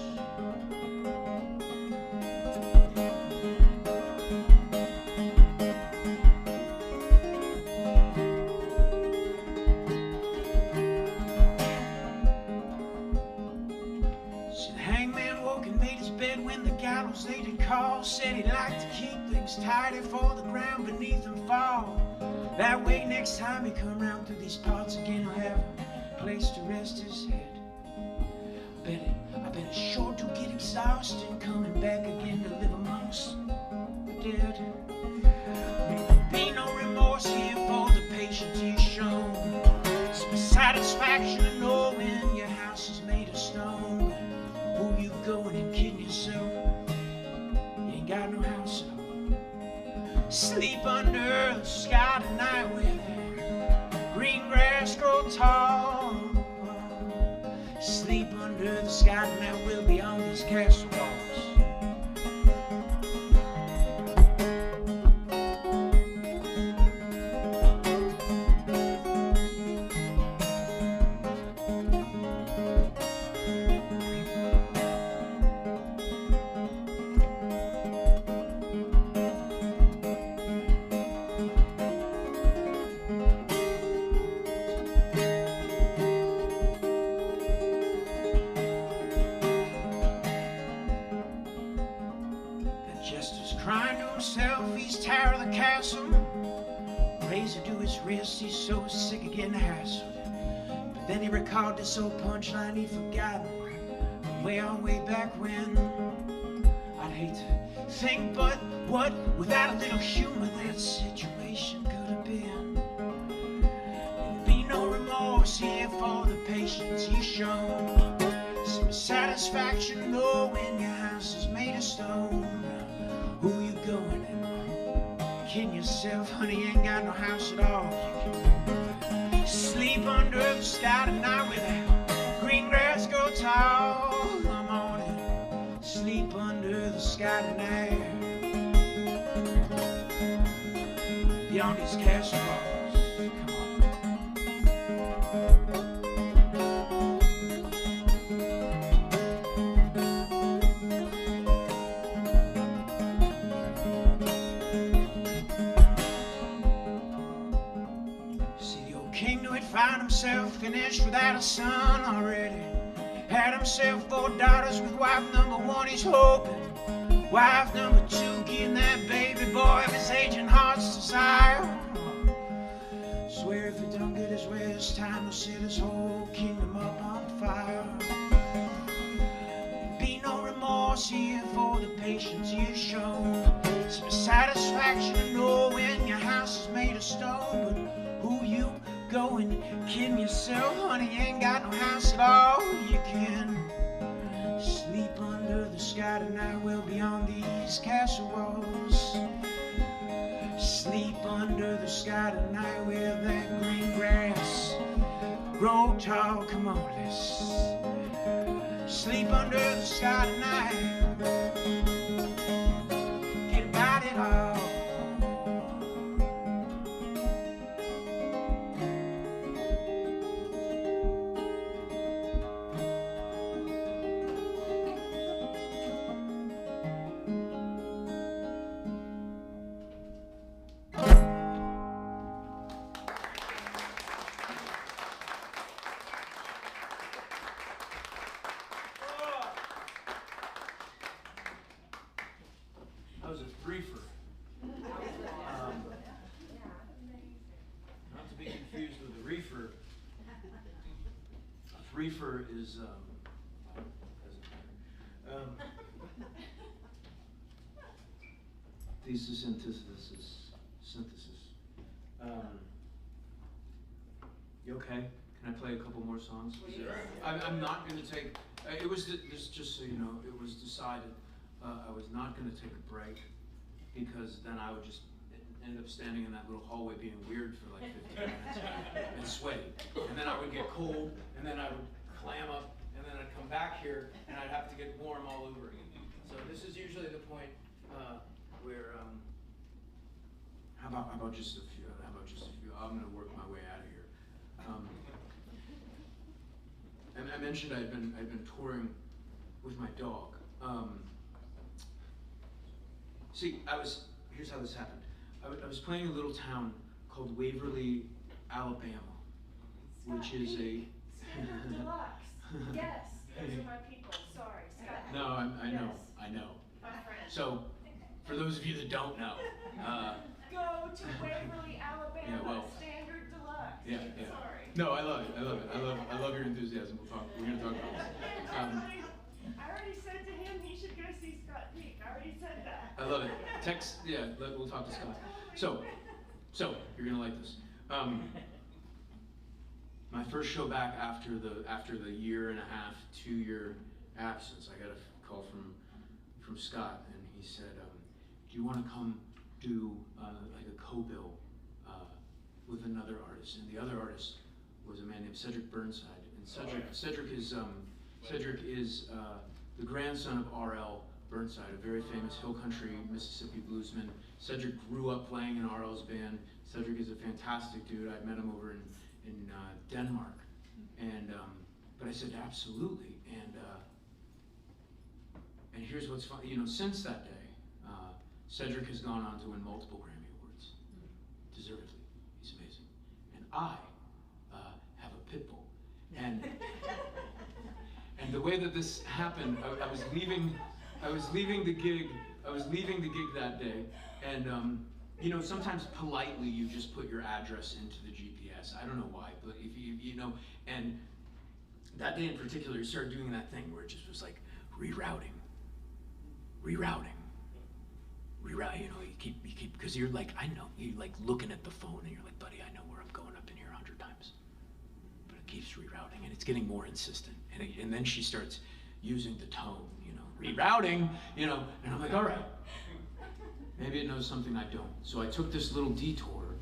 So the hangman woke and made his bed when the gallows they did call. Said he'd like to keep things tidy for the ground beneath him fall. That way next time he come round through these parts again, he'll have a place to rest his head. I bet it sure do get exhausted coming back again to live amongst the dead. Be no remorse here for the patience you've shown. Some satisfaction in knowing your house is made of stone. Who you going and kidding yourself? You ain't got no house at all. Sleep under the sky tonight where the green grass grow tall. Sleep under the sky tonight, we'll be on these castle walls. Crying to himself, he's tired of the castle. Razor to his wrist, he's so sick of getting hassled. But then he recalled this old punchline he'd forgotten way back when. I'd hate to think, but what, without a little humor, that situation could have been. There'd be no remorse here for the patience you've shown. Some satisfaction knowing your house is made of stone. Who you going and kidding yourself, honey, ain't got no house at all. You can sleep under the sky tonight where that green grass grow tall. Come on and sleep under the sky tonight, beyond these castle walls. Found himself finished without a son already. Had himself 4 daughters with wife number 1 he's hoping. Wife number 2 getting that baby boy of his aging heart's desire. Swear if he don't get his way this time, he'll set his whole kingdom up on fire. Be no remorse here for the patience you've shown. Some satisfaction in knowing your house is made of stone. But who you going kidding yourself, honey, you ain't got no house at all. You can sleep under the sky tonight, well beyond these castle walls. Sleep under the sky tonight where that green grass grow tall. Come on, let's sleep under the sky tonight. Get about it all. That was a threefer. Not to be confused with a reefer. A threefer is, thesis, antithesis, synthesis. You okay? Can I play a couple more songs? I'm not going to take It was just so you know, it was decided I was not going to take a break because then I would just end up standing in that little hallway being weird for like 15 minutes and sweaty. And then I would get cold, and then I would clam up, and then I'd come back here, and I'd have to get warm all over again. So this is usually the point where, how about just a few, I'm going to work my way out of here. And I mentioned I'd been touring with my dog. Here's how this happened. I was playing a little town called Waverly, Alabama, which is a... Standard Deluxe. Yes, those are my people. Sorry, Scott. No, I know. My friend. So, for those of you that don't know, Go to Waverly, Alabama. Yeah, well, Standard Deluxe. yeah. Sorry. No, I love it. I love your enthusiasm. We're going to talk about this. I already said to him he should go see Scott Peak. I already said that. I love it. We'll talk to Scott. So you're gonna like this. My first show back after the year and a half, 2-year absence, I got a call from Scott, and he said, "Do you want to come do like a co-bill with another artist?" And the other artist was a man named Cedric Burnside, and Cedric is the grandson of R.L. Burnside, a very famous hill country Mississippi bluesman. Cedric grew up playing in R.L.'s band. Cedric is a fantastic dude. I met him over in Denmark, and but I said absolutely. And here's what's fun. You know, since that day, Cedric has gone on to win multiple Grammy Awards, deservedly. He's amazing. And I have a pit bull, and the way that this happened, I was leaving the gig that day, and you know, sometimes politely you just put your address into the GPS. I don't know why, but if you know, and that day in particular, you started doing that thing where it just was like rerouting. You know, you keep because you're like, I know, you're like looking at the phone and you're like, buddy, I know where I'm going up in here 100 times, but it keeps rerouting and it's getting more insistent, and then she starts using the tone, you know, rerouting, you know, and I'm like, all right, maybe it knows something I don't. So I took this little detour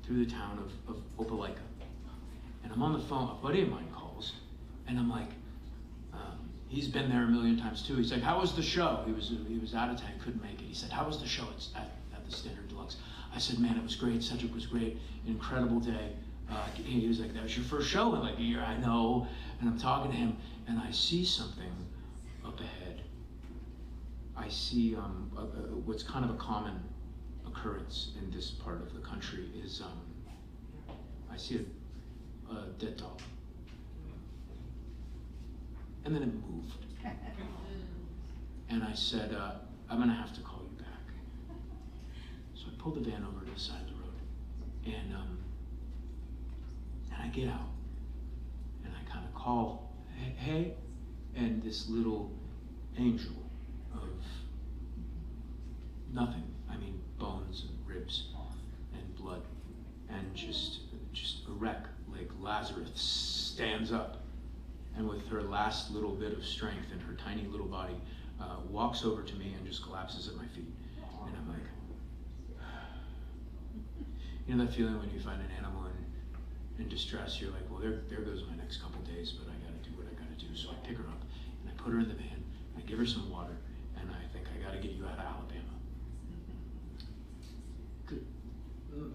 through the town of Opelika, and I'm on the phone. A buddy of mine calls, and I'm like, he's been there a million times too. He's like, how was the show? He was out of town, couldn't make it. He said, how was the show at the Standard Deluxe? I said, man, it was great. Cedric was great. Incredible day. He was like, that was your first show in like a year. I know. And I'm talking to him, and I see something up ahead. I see what's kind of a common occurrence in this part of the country is I see a dead dog. And then it moved. And I said, I'm gonna have to call you back. So I pulled the van over to the side of the road, and I get out, and I kind of call, hey, and this little angel of nothing, I mean bones and ribs and blood, and just a wreck, like Lazarus, stands up, and with her last little bit of strength in her tiny little body, walks over to me and just collapses at my feet. And I'm like, you know that feeling when you find an animal in distress, you're like, well, there goes my next couple days, but I gotta do what I gotta do. So I pick her up, and I put her in the van, I give her some water, and I think, I gotta get you out of Alabama.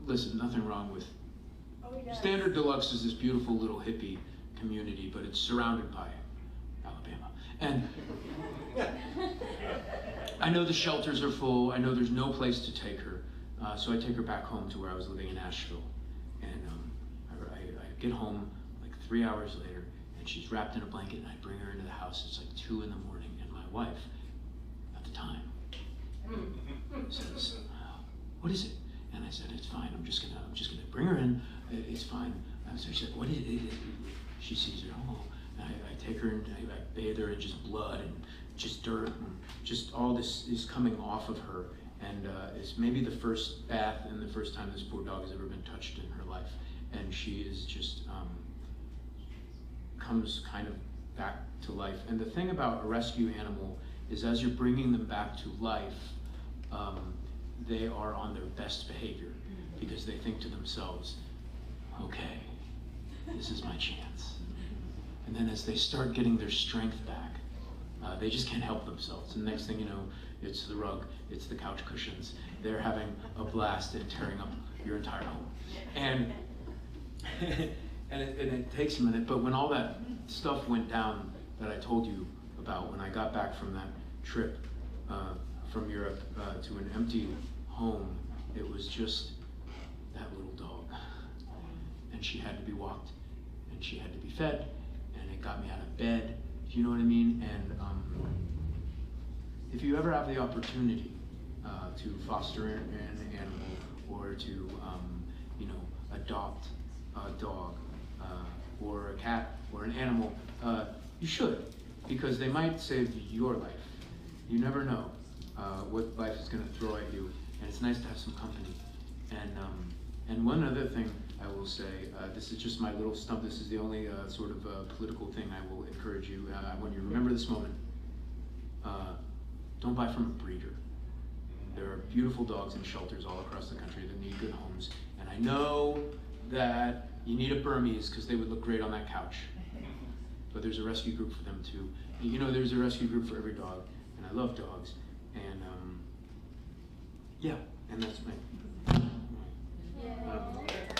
Listen, nothing wrong with... Oh, yes. Standard Deluxe is this beautiful little hippie community, but it's surrounded by Alabama. And I know the shelters are full. I know there's no place to take her. So I take her back home to where I was living in Nashville. And I get home like 3 hours later, and she's wrapped in a blanket, and I bring her into the house. It's like 2 in the morning, and my wife, at the time, says, what is it? And I said, it's fine. I'm just gonna bring her in. It's fine. So she said, what is it? She sees her. Oh, and I take her and I bathe her in just blood and just dirt and just all this is coming off of her. And it's maybe the first bath and the first time this poor dog has ever been touched in her life. And she is just comes kind of back to life. And the thing about a rescue animal is as you're bringing them back to life, they are on their best behavior because they think to themselves, okay, this is my chance. And then as they start getting their strength back, they just can't help themselves. And the next thing you know, it's the rug, it's the couch cushions. They're having a blast and tearing up your entire home. And it takes a minute, but when all that stuff went down that I told you about, when I got back from that trip from Europe to an empty home, it was just that little dog. And she had to be walked, and she had to be fed, and it got me out of bed. Do you know what I mean? And if you ever have the opportunity to foster an animal or to adopt a dog or a cat or an animal, you should, because they might save your life. You never know what life is going to throw at you, and it's nice to have some company. And one other thing I will say, this is just my little stump, this is the only sort of political thing I will encourage you, when you remember this moment, don't buy from a breeder. There are beautiful dogs in shelters all across the country that need good homes, and I know that you need a Burmese because they would look great on that couch, but there's a rescue group for them too. And you know, there's a rescue group for every dog, and I love dogs, and yeah, and that's my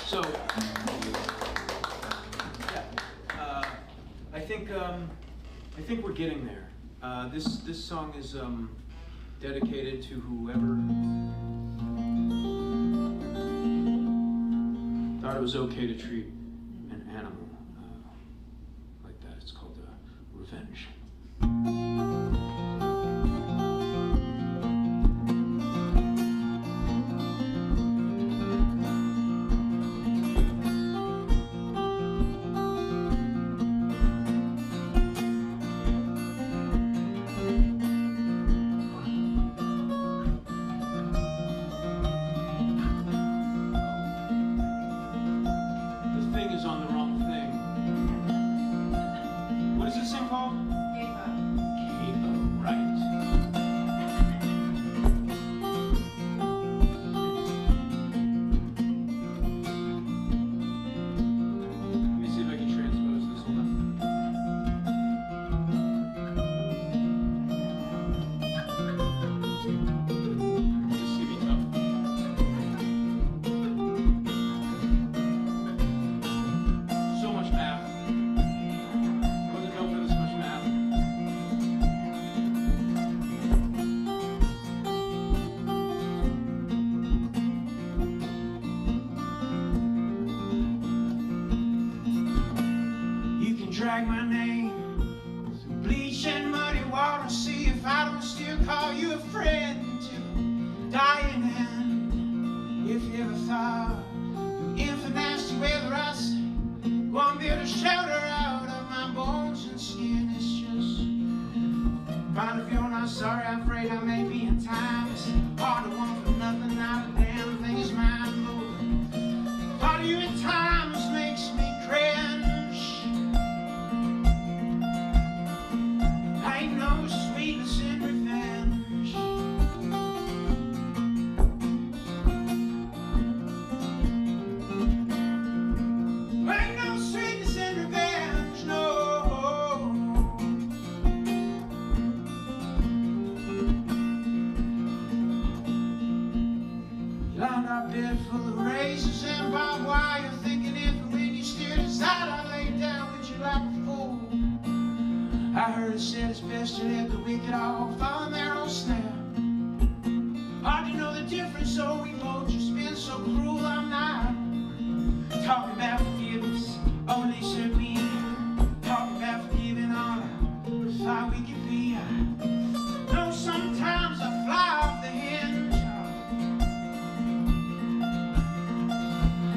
so yeah, I think we're getting there. This song is dedicated to whoever thought it was okay to treat an animal like that. It's called Revenge. Drag my name through bleach and muddy water, see if I don't still call you a friend to dying end. If you ever thought through infant nasty weather, I say, go and build a shelter out of my bones and skin. It's just fine if you're not sorry. I'm afraid I may be in time. It's hard to want for nothing. Not a damn thing is mine. But thought of you at times makes me cringe. Ain't no sweetness in revenge. Ain't no sweetness in revenge, no. You lined our bed full of razors and barbed wire, thinking if and when you steered aside, I laid down with you like a fool. I heard it said it's best to let the wicked all fall in their own snare. Hard to know the difference, so we both just been so cruel. I'm not talking about forgiveness, only should we talking about forgiving all I thought we could be. I know sometimes I fly off the hinge.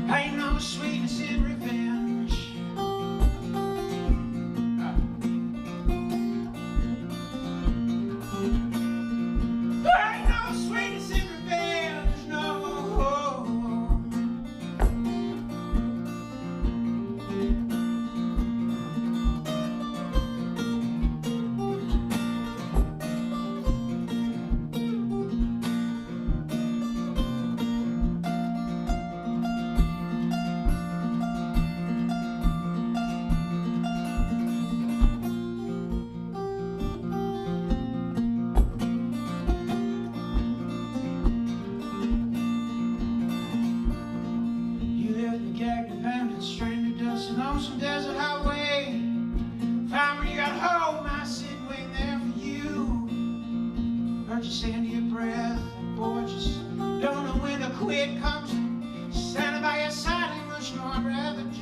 Ain't no sweetness in revenge. it comes standing by your side, emotional brother.